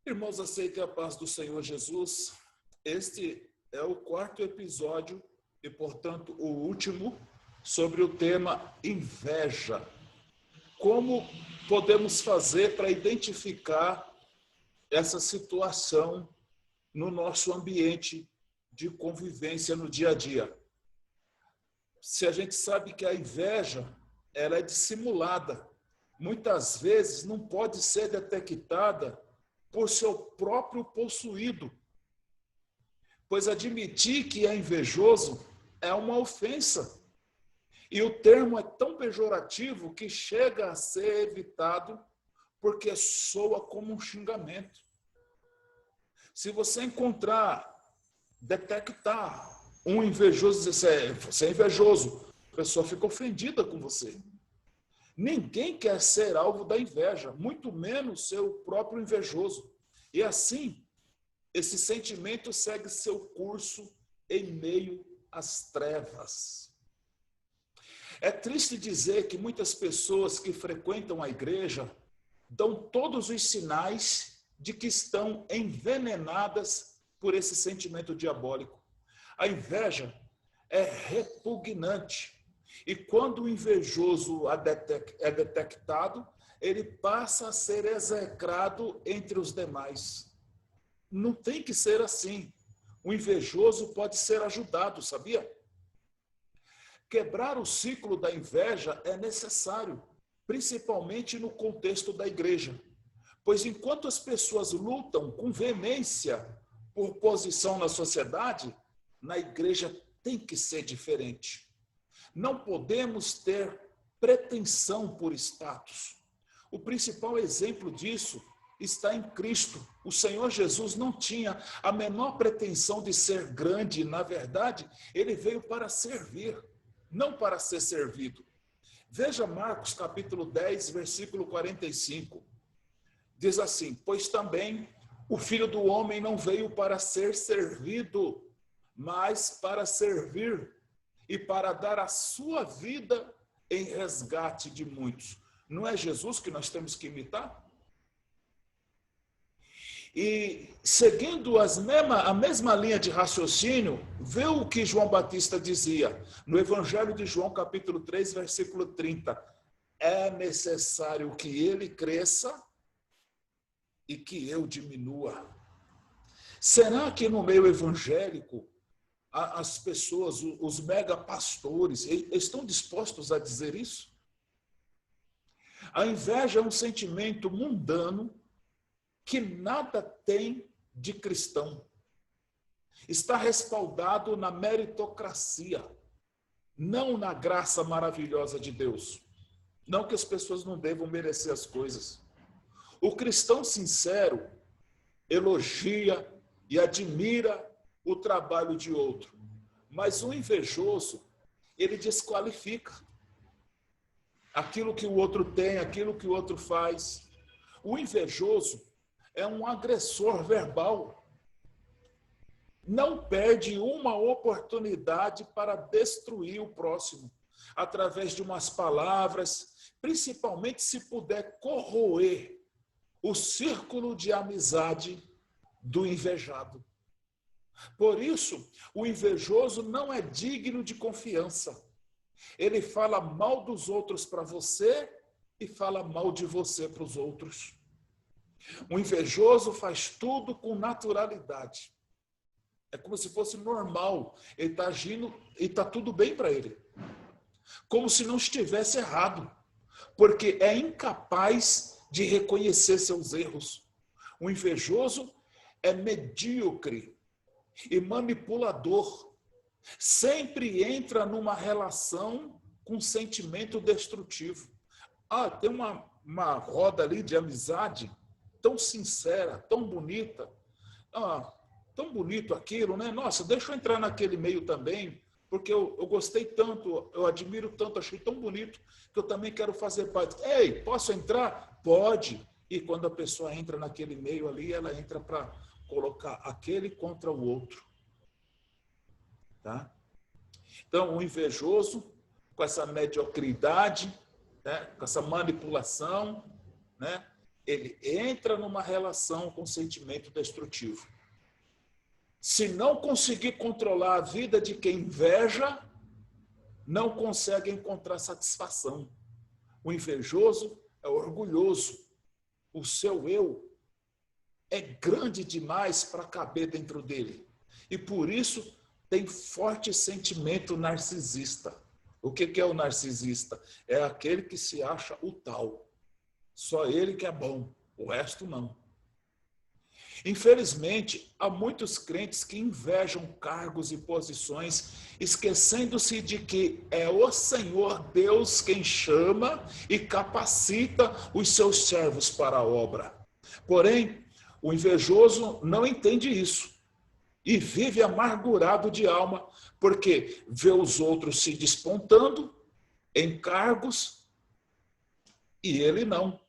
Irmãos, aceitem a paz do Senhor Jesus. Este é o quarto episódio e, portanto, o último sobre o tema inveja. Como podemos fazer para identificar essa situação no nosso ambiente de convivência no dia a dia? Se a gente sabe que a inveja ela é dissimulada, muitas vezes não pode ser detectada por seu próprio possuído, pois admitir que é invejoso é uma ofensa. E o termo é tão pejorativo que chega a ser evitado porque soa como um xingamento. Se você detectar um invejoso, dizer você é invejoso, a pessoa fica ofendida com você. Ninguém quer ser alvo da inveja, muito menos ser o próprio invejoso. E assim, esse sentimento segue seu curso em meio às trevas. É triste dizer que muitas pessoas que frequentam a igreja dão todos os sinais de que estão envenenadas por esse sentimento diabólico. A inveja é repugnante. E quando o invejoso é detectado, ele passa a ser execrado entre os demais. Não tem que ser assim. O invejoso pode ser ajudado, sabia? Quebrar o ciclo da inveja é necessário, principalmente no contexto da igreja. Pois enquanto as pessoas lutam com veemência por posição na sociedade, na igreja tem que ser diferente. Não podemos ter pretensão por status. O principal exemplo disso está em Cristo. O Senhor Jesus não tinha a menor pretensão de ser grande. Na verdade, ele veio para servir, não para ser servido. Veja Marcos capítulo 10, versículo 45. Diz assim: pois também o Filho do Homem não veio para ser servido, mas para servir e para dar a sua vida em resgate de muitos. Não é Jesus que nós temos que imitar? E seguindo a mesma linha de raciocínio, vê o que João Batista dizia no Evangelho de João, capítulo 3, versículo 30. É necessário que ele cresça e que eu diminua. Será que no meio evangélico as pessoas, os mega pastores, estão dispostos a dizer isso? A inveja é um sentimento mundano que nada tem de cristão. Está respaldado na meritocracia, não na graça maravilhosa de Deus. Não que as pessoas não devam merecer as coisas. O cristão sincero elogia e admira o trabalho de outro, mas o invejoso, ele desqualifica aquilo que o outro tem, aquilo que o outro faz. O invejoso é um agressor verbal. Não perde uma oportunidade para destruir o próximo, através de umas palavras, principalmente se puder corroer o círculo de amizade do invejado. Por isso, o invejoso não é digno de confiança. Ele fala mal dos outros para você e fala mal de você para os outros. O invejoso faz tudo com naturalidade. É como se fosse normal. Ele está agindo e está tudo bem para ele. Como se não estivesse errado. Porque é incapaz de reconhecer seus erros. O invejoso é medíocre e manipulador. Sempre entra numa relação com sentimento destrutivo. Tem uma roda ali de amizade tão sincera, tão bonita. Tão bonito aquilo, né? Nossa, deixa eu entrar naquele meio também, porque eu gostei tanto, eu admiro tanto, achei tão bonito, que eu também quero fazer parte. Ei, posso entrar? Pode. E quando a pessoa entra naquele meio ali, ela entra para colocar aquele contra o outro. Tá? Então, o invejoso, com essa mediocridade, né? Com essa manipulação, né? ele entra numa relação com sentimento destrutivo. Se não conseguir controlar a vida de quem inveja, não consegue encontrar satisfação. O invejoso é orgulhoso. O seu eu é grande demais para caber dentro dele. E por isso tem forte sentimento narcisista. O que é o narcisista? É aquele que se acha o tal. Só ele que é bom, o resto não. Infelizmente, há muitos crentes que invejam cargos e posições, esquecendo-se de que é o Senhor Deus quem chama e capacita os seus servos para a obra. Porém, o invejoso não entende isso e vive amargurado de alma, porque vê os outros se despontando em cargos e ele não.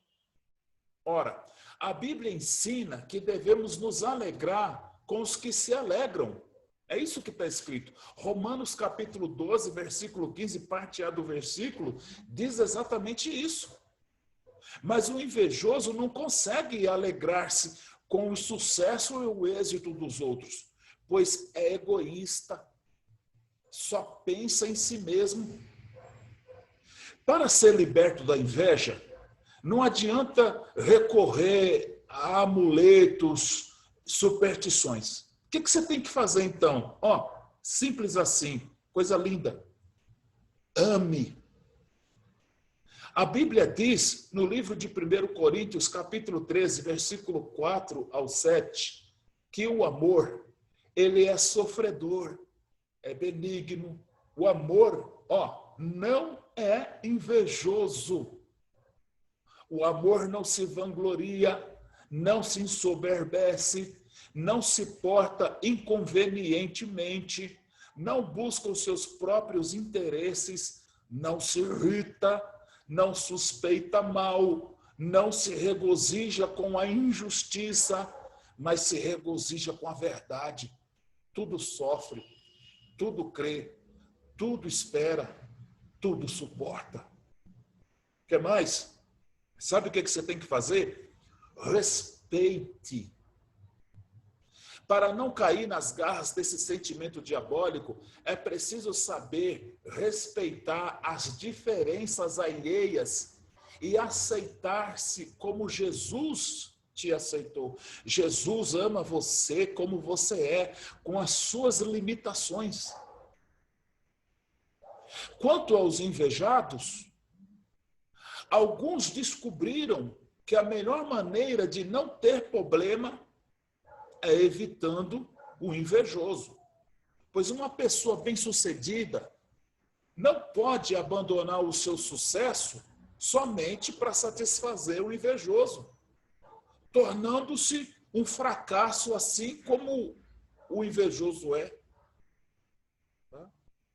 Ora, a Bíblia ensina que devemos nos alegrar com os que se alegram. É isso que está escrito. Romanos capítulo 12, versículo 15, parte A do versículo, diz exatamente isso. Mas o invejoso não consegue alegrar-se com o sucesso e o êxito dos outros, pois é egoísta, só pensa em si mesmo. Para ser liberto da inveja, não adianta recorrer a amuletos, superstições. O que você tem que fazer então? Simples assim, coisa linda. Ame. A Bíblia diz, no livro de 1 Coríntios, capítulo 13, versículo 4 ao 7, que o amor, ele é sofredor, é benigno. O amor, não é invejoso. O amor não se vangloria, não se ensoberbece, não se porta inconvenientemente, não busca os seus próprios interesses, não se irrita, não suspeita mal, não se regozija com a injustiça, mas se regozija com a verdade. Tudo sofre, tudo crê, tudo espera, tudo suporta. O que mais? Sabe o que você tem que fazer? Respeite. Para não cair nas garras desse sentimento diabólico, é preciso saber respeitar as diferenças alheias e aceitar-se como Jesus te aceitou. Jesus ama você como você é, com as suas limitações. Quanto aos invejados, alguns descobriram que a melhor maneira de não ter problema é evitando o invejoso. Pois uma pessoa bem-sucedida não pode abandonar o seu sucesso somente para satisfazer o invejoso, tornando-se um fracasso assim como o invejoso é.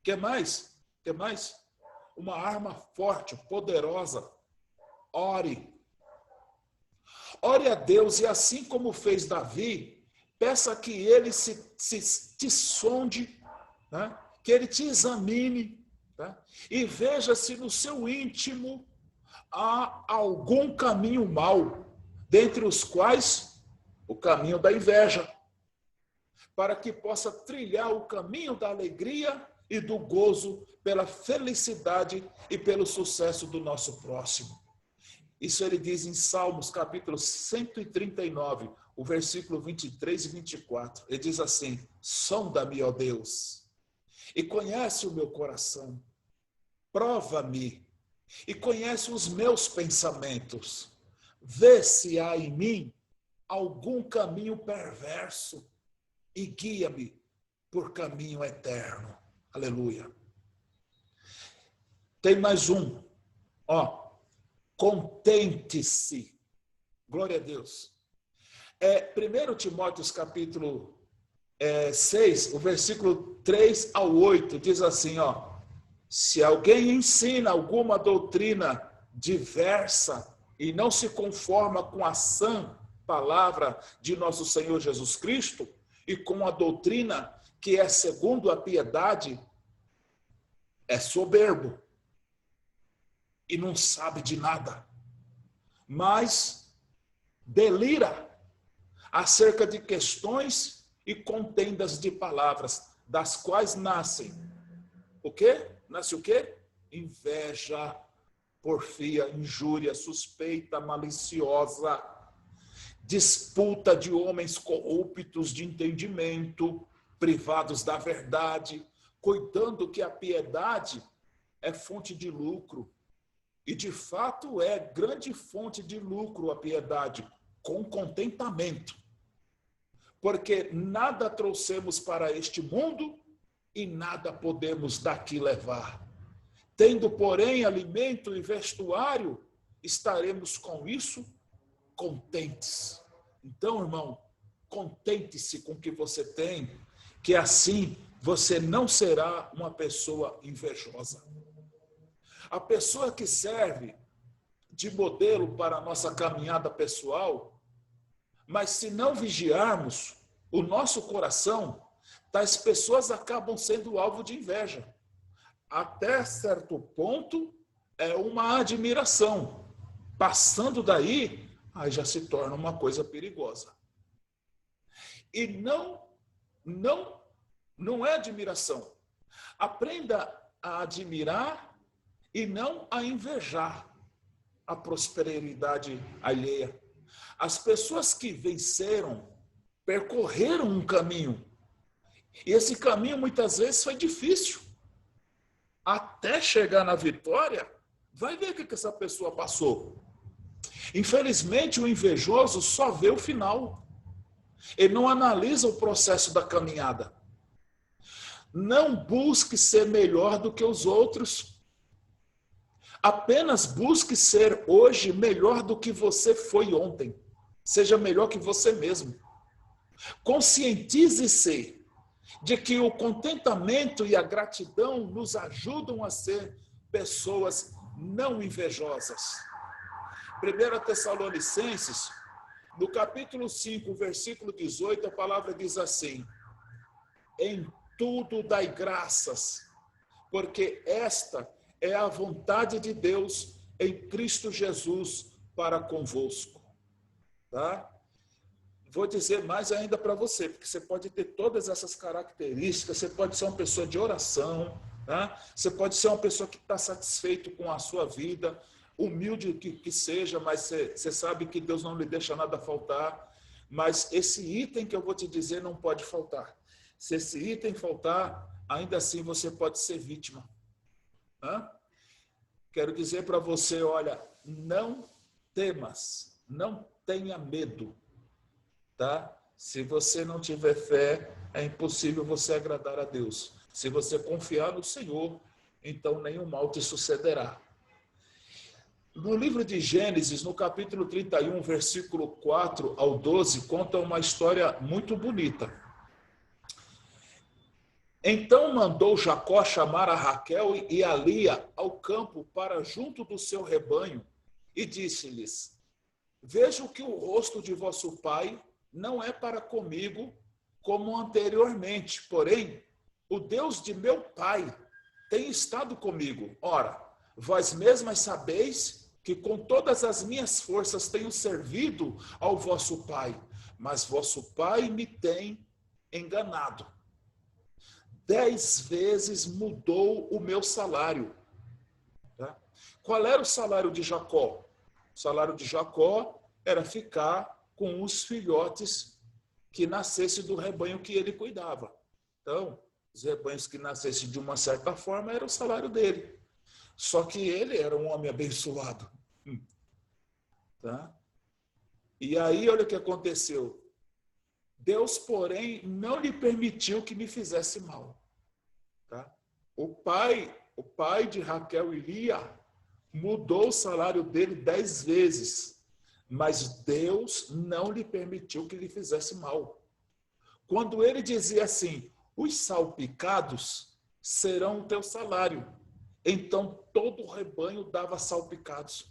Quer mais? Quer mais? Uma arma forte, poderosa. Ore. Ore a Deus e assim como fez Davi, peça que ele te sonde, né? Que ele te examine, tá? E veja se no seu íntimo há algum caminho mau, dentre os quais o caminho da inveja, para que possa trilhar o caminho da alegria e do gozo pela felicidade e pelo sucesso do nosso próximo. Isso ele diz em Salmos, capítulo 139, o versículo 23 e 24. Ele diz assim: sonda-me, ó Deus, e conhece o meu coração. Prova-me e conhece os meus pensamentos. Vê se há em mim algum caminho perverso e guia-me por caminho eterno. Aleluia. Tem mais um. Contente-se. Glória a Deus. 1 Timóteo, capítulo 6, o versículo 3 ao 8, diz assim, se alguém ensina alguma doutrina diversa e não se conforma com a sã palavra de nosso Senhor Jesus Cristo e com a doutrina que é segundo a piedade, é soberbo e não sabe de nada, mas delira acerca de questões e contendas de palavras, das quais nascem o quê? Nasce o quê? Inveja, porfia, injúria, suspeita, maliciosa, disputa de homens corruptos de entendimento, privados da verdade, cuidando que a piedade é fonte de lucro. E, de fato, é grande fonte de lucro a piedade, com contentamento. Porque nada trouxemos para este mundo e nada podemos daqui levar. Tendo, porém, alimento e vestuário, estaremos com isso contentes. Então, irmão, contente-se com o que você tem, que assim você não será uma pessoa invejosa. A pessoa que serve de modelo para a nossa caminhada pessoal, mas se não vigiarmos o nosso coração, tais pessoas acabam sendo alvo de inveja. Até certo ponto, é uma admiração. Passando daí, aí já se torna uma coisa perigosa. E não é admiração. Aprenda a admirar e não a invejar a prosperidade alheia. As pessoas que venceram, percorreram um caminho. E esse caminho, muitas vezes, foi difícil. Até chegar na vitória, vai ver o que essa pessoa passou. Infelizmente, o invejoso só vê o final. Ele não analisa o processo da caminhada. Não busque ser melhor do que os outros. Apenas busque ser hoje melhor do que você foi ontem. Seja melhor que você mesmo. Conscientize-se de que o contentamento e a gratidão nos ajudam a ser pessoas não invejosas. 1 Tessalonicenses, no capítulo 5, versículo 18, a palavra diz assim: em tudo dai graças, porque esta é a vontade de Deus em Cristo Jesus para convosco. Tá? Vou dizer mais ainda para você, porque você pode ter todas essas características, você pode ser uma pessoa de oração, tá? Você pode ser uma pessoa que está satisfeito com a sua vida, humilde que seja, mas você sabe que Deus não lhe deixa nada faltar. Mas esse item que eu vou te dizer não pode faltar. Se esse item faltar, ainda assim você pode ser vítima. Quero dizer para você, olha, não temas, não tenha medo, tá? Se você não tiver fé, é impossível você agradar a Deus. Se você confiar no Senhor, então nenhum mal te sucederá. No livro de Gênesis, no capítulo 31, versículo 4 ao 12, conta uma história muito bonita. Então mandou Jacó chamar a Raquel e a Lia ao campo para junto do seu rebanho e disse-lhes: vejo que o rosto de vosso pai não é para comigo como anteriormente, porém o Deus de meu pai tem estado comigo. Ora, vós mesmas sabeis que com todas as minhas forças tenho servido ao vosso pai, mas vosso pai me tem enganado. 10 vezes mudou o meu salário. Tá? Qual era o salário de Jacó? O salário de Jacó era ficar com os filhotes que nascessem do rebanho que ele cuidava. Então, os rebanhos que nascessem de uma certa forma era o salário dele. Só que ele era um homem abençoado. Tá? E aí, olha o que aconteceu. Deus, porém, não lhe permitiu que me fizesse mal. Tá? O pai de Raquel e Lia mudou o salário dele 10 vezes, mas Deus não lhe permitiu que lhe fizesse mal. Quando ele dizia assim, os salpicados serão o teu salário, então todo o rebanho dava salpicados.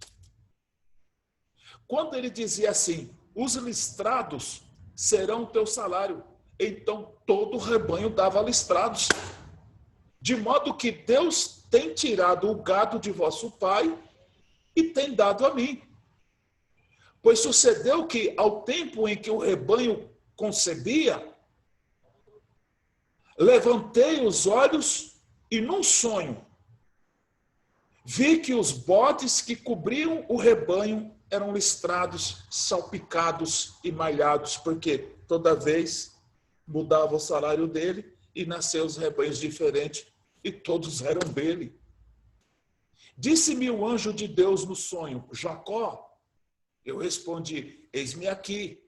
Quando ele dizia assim, os listrados serão o teu salário, então todo o rebanho dava listrados. De modo que Deus tem tirado o gado de vosso pai e tem dado a mim. Pois sucedeu que, ao tempo em que o rebanho concebia, levantei os olhos e, num sonho, vi que os bodes que cobriam o rebanho eram listrados, salpicados e malhados, porque toda vez mudava o salário dele e nasceu os rebanhos diferentes e todos eram dele. Disse-me o anjo de Deus no sonho: Jacó. Eu respondi: eis-me aqui.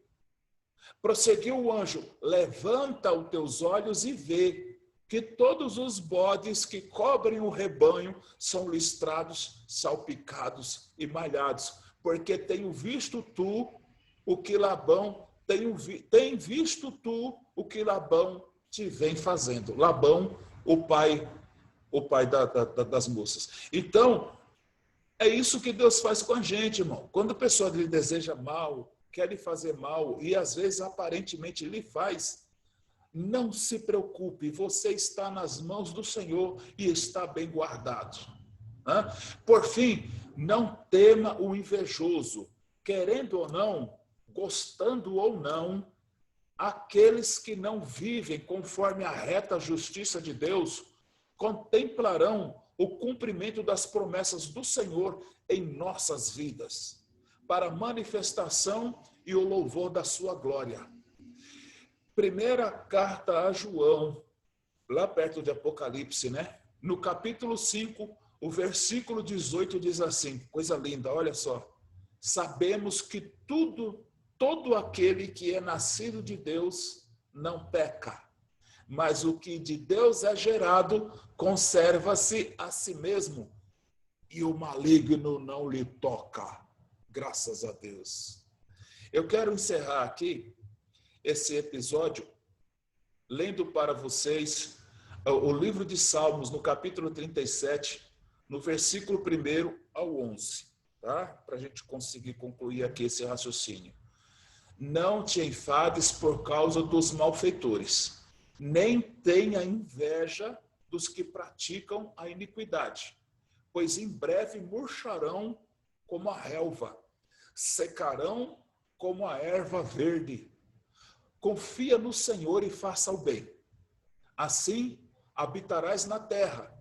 Prosseguiu o anjo: levanta os teus olhos e vê que todos os bodes que cobrem o rebanho são listrados, salpicados e malhados, porque tenho visto tu o que Labão tem visto tu o que Labão te vem fazendo. Labão, o pai das moças. Então, é isso que Deus faz com a gente, irmão. Quando a pessoa lhe deseja mal, quer lhe fazer mal, e às vezes aparentemente lhe faz, não se preocupe, você está nas mãos do Senhor e está bem guardado. Por fim, não tema o invejoso, querendo ou não, gostando ou não, aqueles que não vivem conforme a reta justiça de Deus contemplarão o cumprimento das promessas do Senhor em nossas vidas, para a manifestação e o louvor da sua glória. Primeira carta a João, lá perto de Apocalipse, né? No capítulo 5, o versículo 18 diz assim, coisa linda, olha só. Sabemos que todo aquele que é nascido de Deus não peca, mas o que de Deus é gerado conserva-se a si mesmo, e o maligno não lhe toca. Graças a Deus. Eu quero encerrar aqui esse episódio lendo para vocês o livro de Salmos, no capítulo 37, no versículo 1 ao 11, tá? Para a gente conseguir concluir aqui esse raciocínio. Não te enfades por causa dos malfeitores, nem tenha inveja dos que praticam a iniquidade, pois em breve murcharão como a relva, secarão como a erva verde. Confia no Senhor e faça o bem. Assim habitarás na terra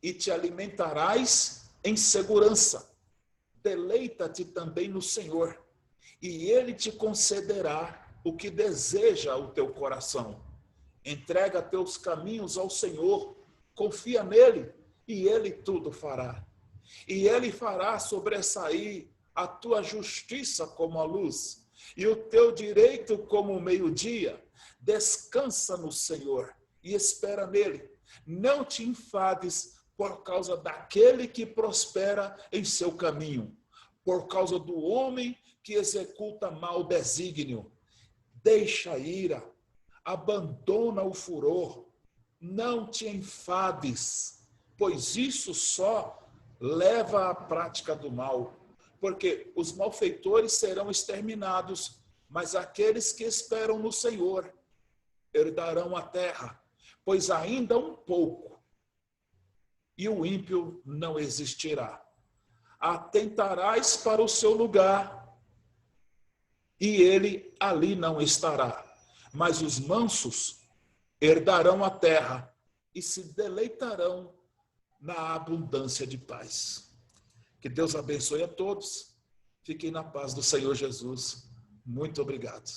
e te alimentarás em segurança. Deleita-te também no Senhor, e Ele te concederá o que deseja o teu coração. Entrega teus caminhos ao Senhor, confia nele, e Ele tudo fará. E Ele fará sobressair a tua justiça como a luz, e o teu direito como o meio-dia. Descansa no Senhor e espera nele. Não te enfades por causa daquele que prospera em seu caminho, por causa do homem que executa mau desígnio. Deixa a ira, abandona o furor, não te enfades, pois isso só leva à prática do mal. Porque os malfeitores serão exterminados, mas aqueles que esperam no Senhor herdarão a terra, pois ainda um pouco, e o ímpio não existirá. Atentarás para o seu lugar, e ele ali não estará. Mas os mansos herdarão a terra e se deleitarão na abundância de paz. Que Deus abençoe a todos. Fiquem na paz do Senhor Jesus. Muito obrigado.